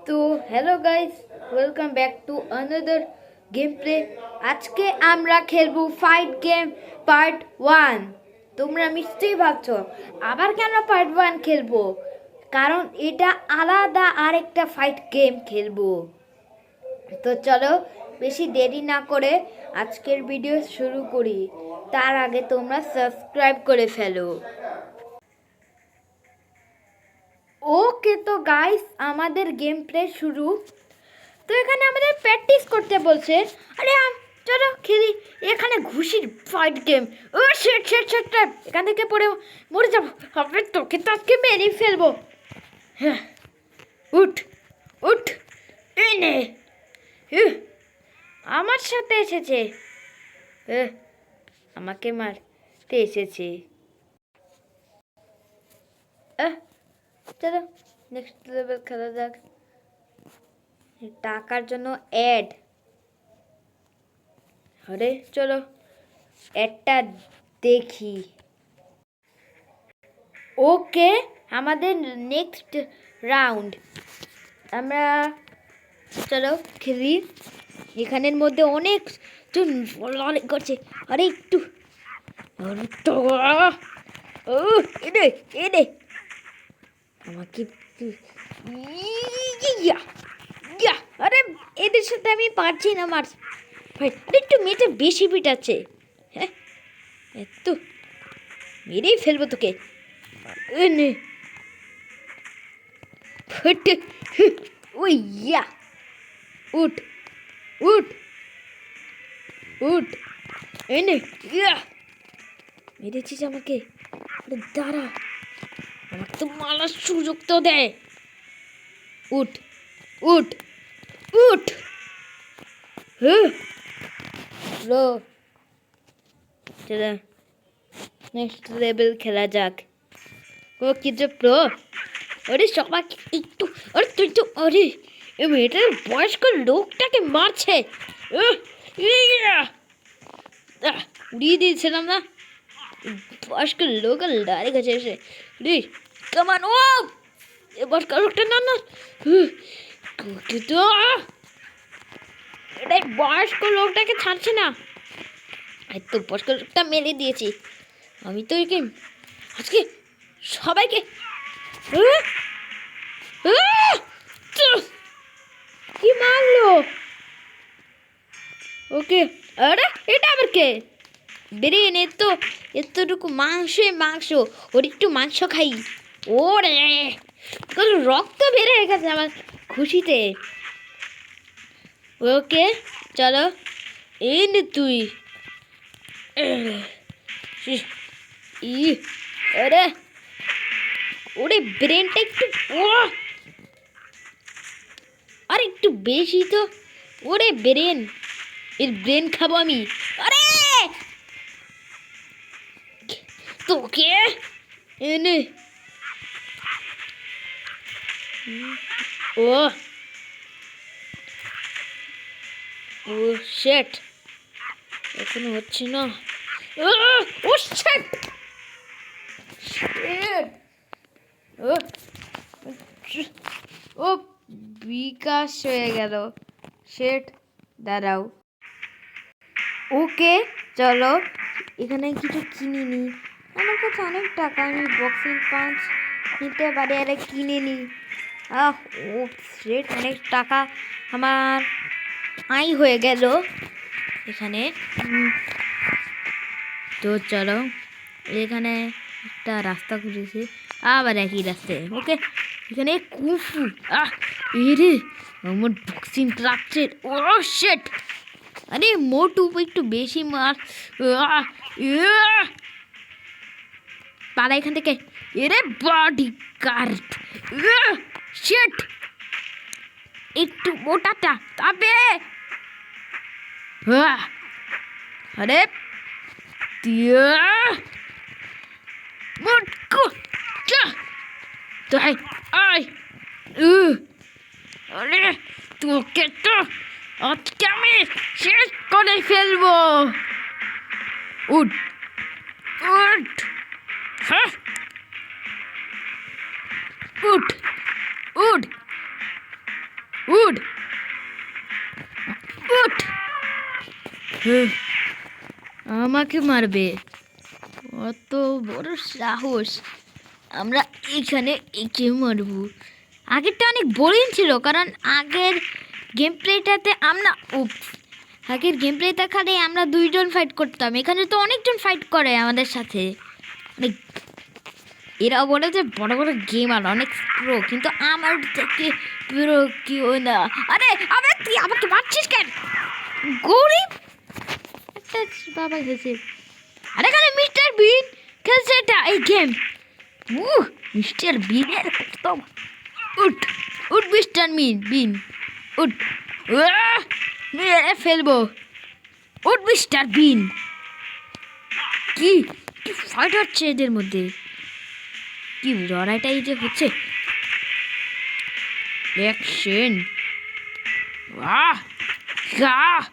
তো hello guys, welcome back to another game play. আজকে আমরা খেলবো ফাইট গেম পার্ট 1। তোমরা নিশ্চয়ই ভাবছো আবার কেন পার্ট 1 খেলবো, কারণ এটা আলাদা আরেকটা ফাইট গেম খেলবো। তো চলো বেশি দেরি না করে আজকের ভিডিও শুরু করি। তার আগে তোমরা সাবস্ক্রাইব করে ফেলো। ওকে, তো গাইস আমাদের গেম প্লে শুরু। তো এখানে আমাদের প্র্যাকটিস করতে বলছে। আরে চলো খেলি। এখানে ঘুষির ফাইট গেম। ও শেট শেট শেট, এখান থেকে পড়ে মরে যাবো। হবে তোকে তো আজকে মেরেই ফেলবো। হ্যাঁ, উঠ উঠ, এই নে। আমার সাথে এসেছে, আমাকে মারতে এসেছে। চলো নেক্সট লেভেল খেলা যাক। টাকার জন্য অ্যাড। আরে চলো অ্যাডটা দেখি। ওকে, আমাদের নেক্সট রাউন্ড। আমরা চলো খেলি। এখানের মধ্যে অনেক জন করছে। আরে একটু এনে এনে আমাকে। আরে এদের সাথে আমি পারছি না মার। ভাই আরে একটু মেয়েটা বেশি পিটাচ্ছে। হ্যাঁ, এত মেরেই ফেলবো তোকে। নে ফটে। ওই ইয়া, উঠ উঠ উঠ, এনে ইয়া। মেরেছিস আমাকে? আরে দাঁড়া, আমার তো মারার সুযোগ তো দেয়। উঠ উঠ উঠ। লো চলো নেক্সট লেভেল খেলা যাক। ও কি যে প্রো। আরে সবাই একটু, আরে তুই তো, আরে এই মেয়েটার বয়স্ক লোকটাকে মারছে। উড়িয়ে দিয়েছিলাম না বয়স্ক লোক দাঁড়িয়ে গেছে এসে। রে কামান ও বয়স্ক লোকটা না না, কিন্তু এটাই বয়স্ক লোকটাকে ছাড়ছে না। এই তো বয়স্ক লোকটা মেরে দিয়েছি আমি। তো একে আজকে সবাইকে কি মারলো। ওকে, আরে এটা আবার কে? বেরিয়ে নে তো, এতটুকু মাংস ওর একটু মাংস খাই। ওরে রক্ত বের হয়ে গেছে আমার খুশিতে। ওকে চলো এই নে তুই। আরে ওরে ব্রেনটা একটু, আরে একটু বেশি তো। ওরে ব্রেন, এর ব্রেন খাবো আমি। আরে তোকে এনে ও ও শেট, এখনো হচ্ছে না। ও শেট শেট, ও বিকাশ হয়ে গেল। শেট দাঁড়াও। ওকে চলো এখানে কিছু কিনে নি। আমার কাছে অনেক টাকা, আমি বক্সিং পাঞ্চ নিতে পারি। আরে কিনে নি। ও শেট, অনেক টাকা আমার আয় হয়ে গেল এখানে। তো চলো এখানে একটা রাস্তা খুঁজেছি, আবার একই রাস্তায়। ওকে এখানে কুফু। এরে আমার বক্সিং ট্রাকছে। ও শেট, আরে মোটু একটু বেশি মার। পালা এখান থেকে। এরে বডি গার্ড শেট, একটু মোটাটা তবে। আরে মোটকু তাই আয়। আরে তোকে তো আজকে আমি শেষ করে ফেলবো। উঠ উঠ, হ্যাঁ উঠ উঠ। উঠ উঠ। আমাকে মারবে? অত বড় সাহস! আমরা এখানে একে মারব। আগেরটা অনেক বোরিং ছিল, কারণ আগের গেম প্লেটাতে আগের গেম প্লেটা খালি আমরা 2জন ফাইট করতাম। এখানে তো অনেকজন ফাইট করে আমাদের সাথে। অনেক এরা বলে যে বড় বড় গেমার অনেক প্রো, কিন্তু আমার থেকে প্রো কেউ না। আরে আবে তুই আমাকে মারছিস কেন? গরিব একটা বাবা খেলছে। আরে এখানে মিস্টার বিন খেলছে এটা এই গেম। মিস্টার বিনের কত! উঠ উঠ মিস্টার বিন উঠ। মেরে ফেলবো। উঠ মিস্টার বিন। কি কি ফাইট হচ্ছে এদের মধ্যে? কি লড়াইটাই যে হচ্ছে! অ্যাকশন! আহ আহ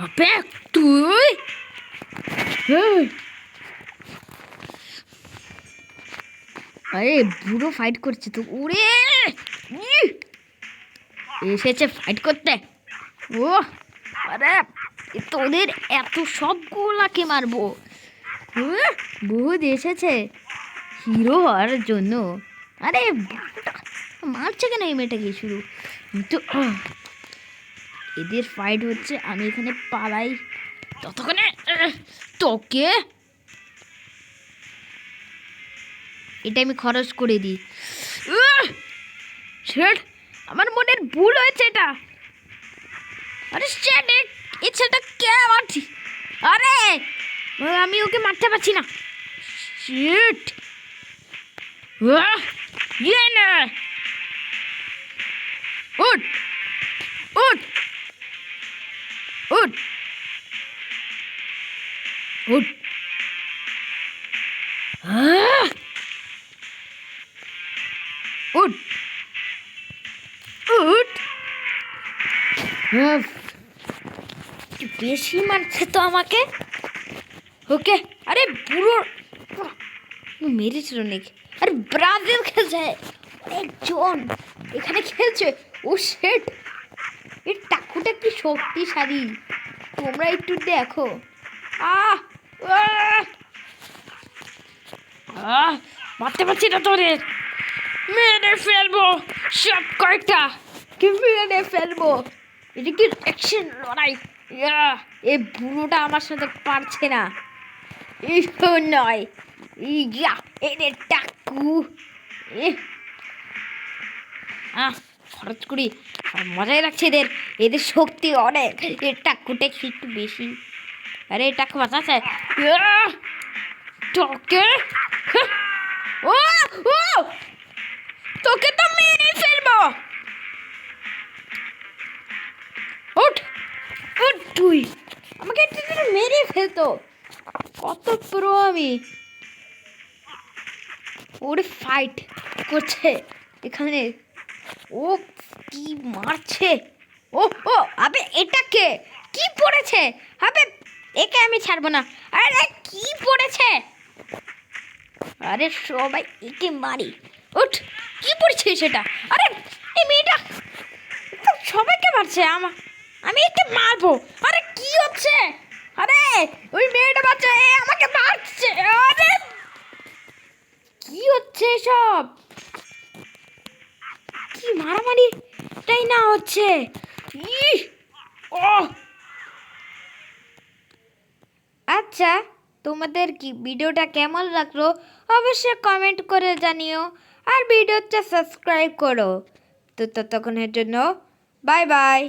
আবে তুই! আরে বুড়ো ফাইট করছে তো। ওরে এসেছে ফাইট করতে। ও আরে তোদের এত সবগুলাকে মারবো। বহুত এসেছে হিরো হওয়ার জন্য। আরে মারছে কেন এই মেয়েটাকে শুরু? তো এদের ফাইট হচ্ছে, আমি এখানে পালাই। ততক্ষণে তোকে এটা আমি খরচ করে দিই। আমার মনের ভুল হয়েছে এটা। আরে এই ছেলেটা কে মারছি? আরে আমি ওকে মারতে পারছি না। শিট! ইয়ে না! উঠ উঠ উঠ উঠ। উঠ উঠ। বেশি মারছে তো আমাকে। ওকে। আরে বুড়ো মেরেছিল নাকি? আরে ব্রাজিল খেলছে অনেকজন এখানে খেলছে। ও শেট! এর টাকুটা কি শক্তিশালী, তোমরা একটু দেখো। মারতে পারছি না তোদের। মেরে ফেলবো সব কয়টা, কি মেরে ফেলবো। এটা কি অ্যাকশন লড়াই? এই বুড়োটা আমার সাথে পারছে না। নয় ইয়া এদের টাকু খরচ করি, মজাই লাগছে এদের। এদের শক্তি অনেক। এর টাকুটা একটু বেশি। আরে টাকু বাঁচাচ্ছে তোকে। ও ও তোকে তো মেরে ফেলবো। উঠ উঠ। তুই আমাকে মেরে ফেলতো। কত প্রো আমি! ওরে ফাইট করছে এখানে। ও কি মারছে! ও ও আবে এটা কে? কি পড়েছে? আবে একে আমি ছাড়বো না। আরে কি পড়েছে? আরে সবাই একে মারি। উঠ! কি পড়ছে সেটা? আরে এই মেয়েটা সবাইকে মারছে। আমি একে মারবো। আরে কি হচ্ছে? আরে ওই মেয়েটা বাচ্চা আমাকে মারছে। আরে কি হচ্ছে সব? কি মারামারি তাই না হচ্ছে? আচ্ছা, তোমাদের কি ভিডিওটা কেমন লাগলো অবশ্যই কমেন্ট করে জানিও, আর ভিডিওটা সাবস্ক্রাইব করো। তো ততক্ষণের জন্য বাই বাই।